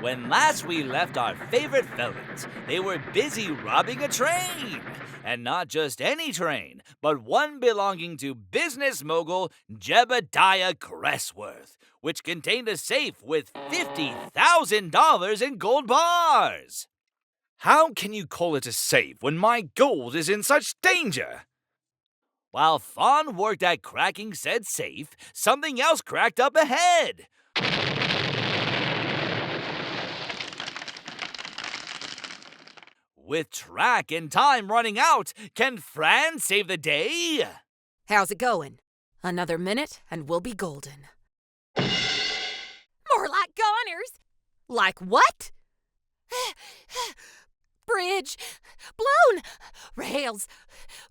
When last we left our favorite felons, they were busy robbing a train. And not just any train, but one belonging to business mogul Jebediah Cressworth, which contained a safe with $50,000 in gold bars. How can you call it a safe when my gold is in such danger? While Fawn worked at cracking said safe, something else cracked up ahead. With track and time running out, can Fran save the day? How's it going? Another minute and we'll be golden. More like goners. Like what? Bridge. Blown. Rails.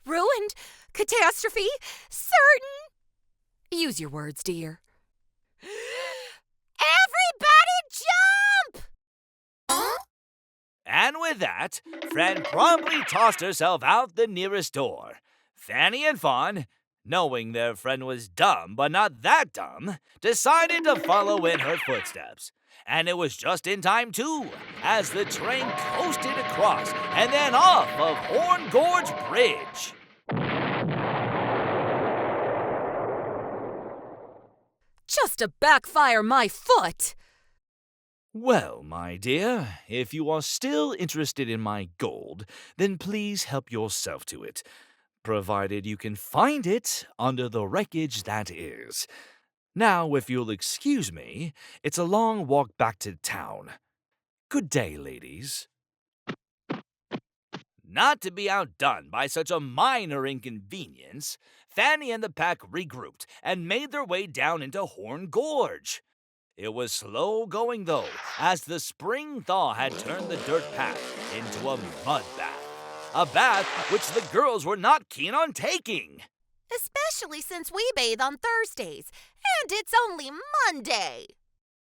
Ruined. Catastrophe. Certain. Use your words, dear. Everybody jump! And with that, Fran promptly tossed herself out the nearest door. Fanny and Fawn, knowing their friend was dumb but not that dumb, decided to follow in her footsteps. And it was just in time, too, as the train coasted across and then off of Horn Gorge Bridge. Just to backfire my foot! Well, my dear, if you are still interested in my gold, then please help yourself to it, provided you can find it under the wreckage that is. Now, if you'll excuse me, it's a long walk back to town. Good day, ladies. Not to be outdone by such a minor inconvenience, Fanny and the pack regrouped and made their way down into Horn Gorge. It was slow going, though, as the spring thaw had turned the dirt path into a mud bath. A bath which the girls were not keen on taking. Especially since we bathe on Thursdays, and it's only Monday.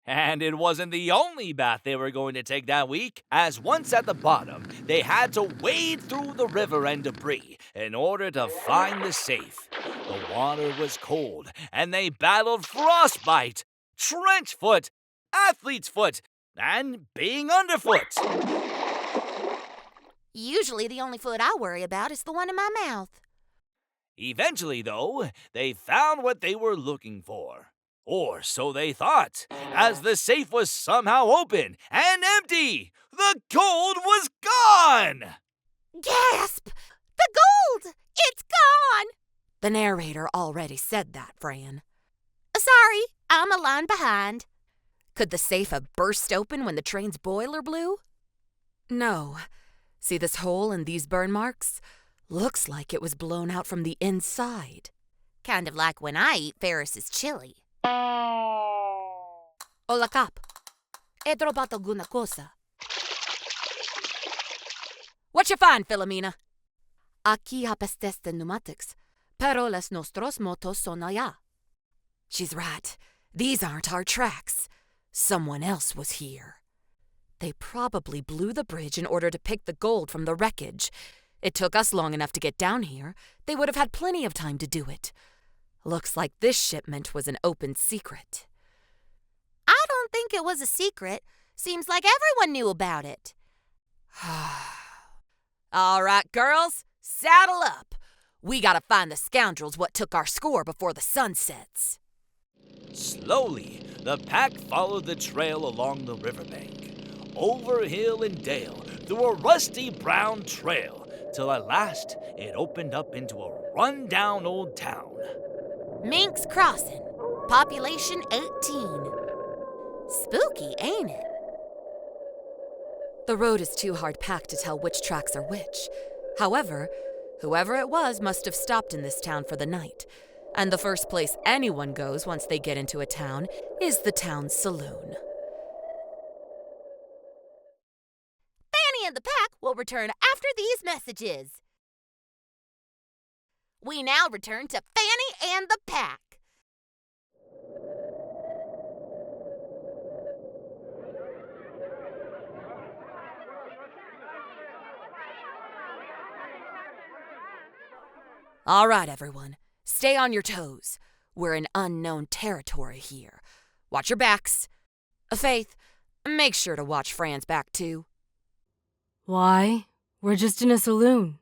And it wasn't the only bath they were going to take that week, as once at the bottom, they had to wade through the river and debris in order to find the safe. The water was cold, and they battled frostbite, trench foot, athlete's foot, and being underfoot. Usually the only foot I worry about is the one in my mouth. Eventually, though, they found what they were looking for. Or so they thought, as the safe was somehow open and empty. The gold was gone! Gasp! The gold! It's gone! The narrator already said that, Fran. Sorry, I'm a line behind. Could the safe have burst open when the train's boiler blew? No. See this hole and these burn marks? Looks like it was blown out from the inside. Kind of like when I eat Ferris's chili. Hola, Cap. He trovato alguna cosa. What you find, Philomena? Aquí apestes de pneumatics, pero los nostros motos son allá. She's right. These aren't our tracks. Someone else was here. They probably blew the bridge in order to pick the gold from the wreckage. It took us long enough to get down here. They would have had plenty of time to do it. Looks like this shipment was an open secret. I don't think it was a secret. Seems like everyone knew about it. All right, girls, saddle up. We gotta find the scoundrels what took our score before the sun sets. Slowly, the pack followed the trail along the riverbank, over hill and dale, through a rusty brown trail, till at last it opened up into a run-down old town. Minks Crossing, population 18. Spooky, ain't it? The road is too hard-packed to tell which tracks are which. However, whoever it was must have stopped in this town for the night. And the first place anyone goes once they get into a town is the town's saloon. Fanny and the pack will return after these messages. We now return to Fanny and the pack. All right, everyone. Stay on your toes. We're in unknown territory here. Watch your backs. Faith, Make sure to watch Fran's back, too. Why? We're just in a saloon.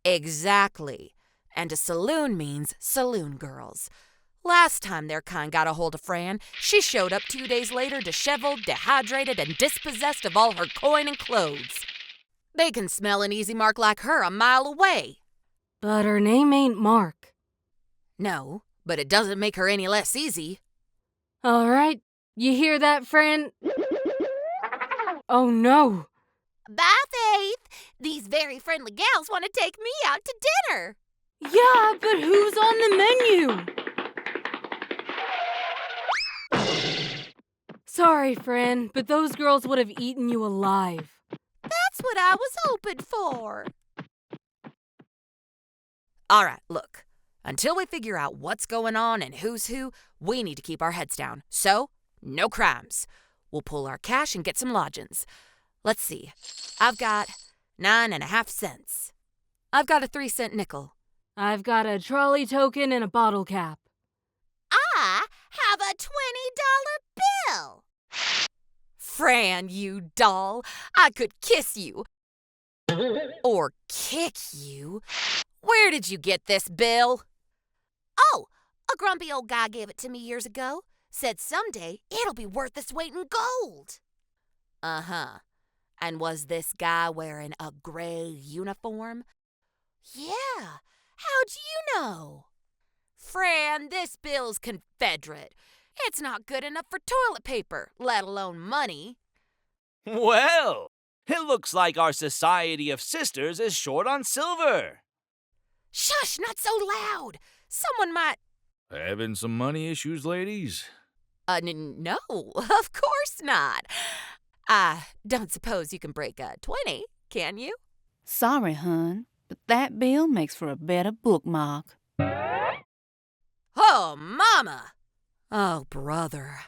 Exactly. And a saloon means saloon girls. Last time their kind got a hold of Fran, she showed up 2 days later disheveled, dehydrated, and dispossessed of all her coin and clothes. They can smell an easy mark like her a mile away. But her name ain't Mark. No, but it doesn't make her any less easy. All right, you hear that, Fran? Oh no! Bye, Faith. These very friendly gals want to take me out to dinner. Yeah, but who's on the menu? Sorry, Fran, but those girls would have eaten you alive. That's what I was hoping for. All right, look. Until we figure out what's going on and who's who, we need to keep our heads down. So, no crimes. We'll pull our cash and get some lodgings. Let's see. I've got 9.5 cents. I've got a 3-cent nickel. I've got a trolley token and a bottle cap. I have a $20 bill. Fran, you doll. I could kiss you. Or kick you. Where did you get this bill? Oh, a grumpy old guy gave it to me years ago. Said someday it'll be worth its weight in gold. Uh-huh. And was this guy wearing a gray uniform? Yeah, how'd you know? Fran, this bill's Confederate. It's not good enough for toilet paper, let alone money. Well, it looks like our Society of Sisters is short on silver. Shush, not so loud. Someone might... Having some money issues, ladies? No, of course not. I don't suppose you can break a 20, can you? Sorry, hun, but that bill makes for a better bookmark. Oh, Mama! Oh, brother.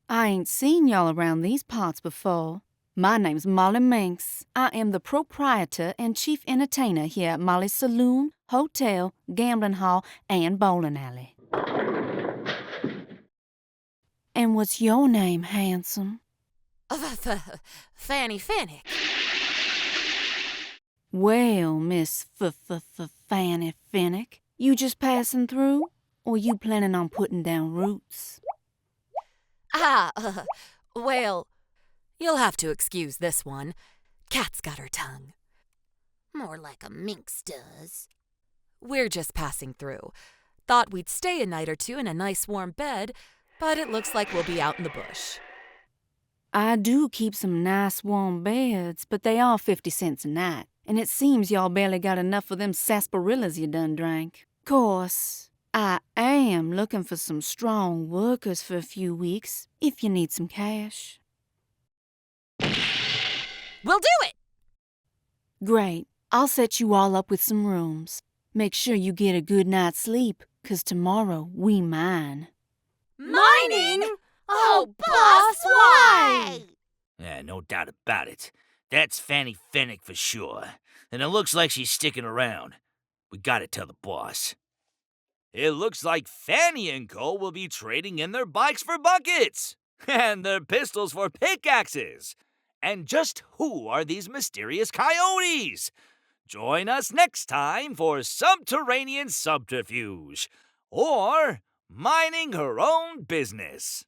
I ain't seen y'all around these parts before. My name's Molly Minx. I am the proprietor and chief entertainer here at Molly's Saloon, Hotel, Gambling Hall, and Bowling Alley. And what's your name, handsome? Fanny Fennick. Well, Miss Fanny Fennick, you just passing through, or you planning on putting down roots? Well, you'll have to excuse this one. Cat's got her tongue. More like a minx does. We're just passing through. Thought we'd stay a night or two in a nice warm bed, but it looks like we'll be out in the bush. I do keep some nice warm beds, but they are 50 cents a night, and it seems y'all barely got enough of them sarsaparillas you done drank. Course, I am looking for some strong workers for a few weeks, if you need some cash. We'll do it! Great. I'll set you all up with some rooms. Make sure you get a good night's sleep, 'cause tomorrow we mine. Mining? Oh, boss, why? Yeah, no doubt about it. That's Fanny Fennick for sure. And it looks like she's sticking around. We gotta tell the boss. It looks like Fanny and Co. will be trading in their bikes for buckets. And their pistols for pickaxes. And just who are these mysterious coyotes? Join us next time for Subterranean Subterfuge. Or Minding Her Own Business.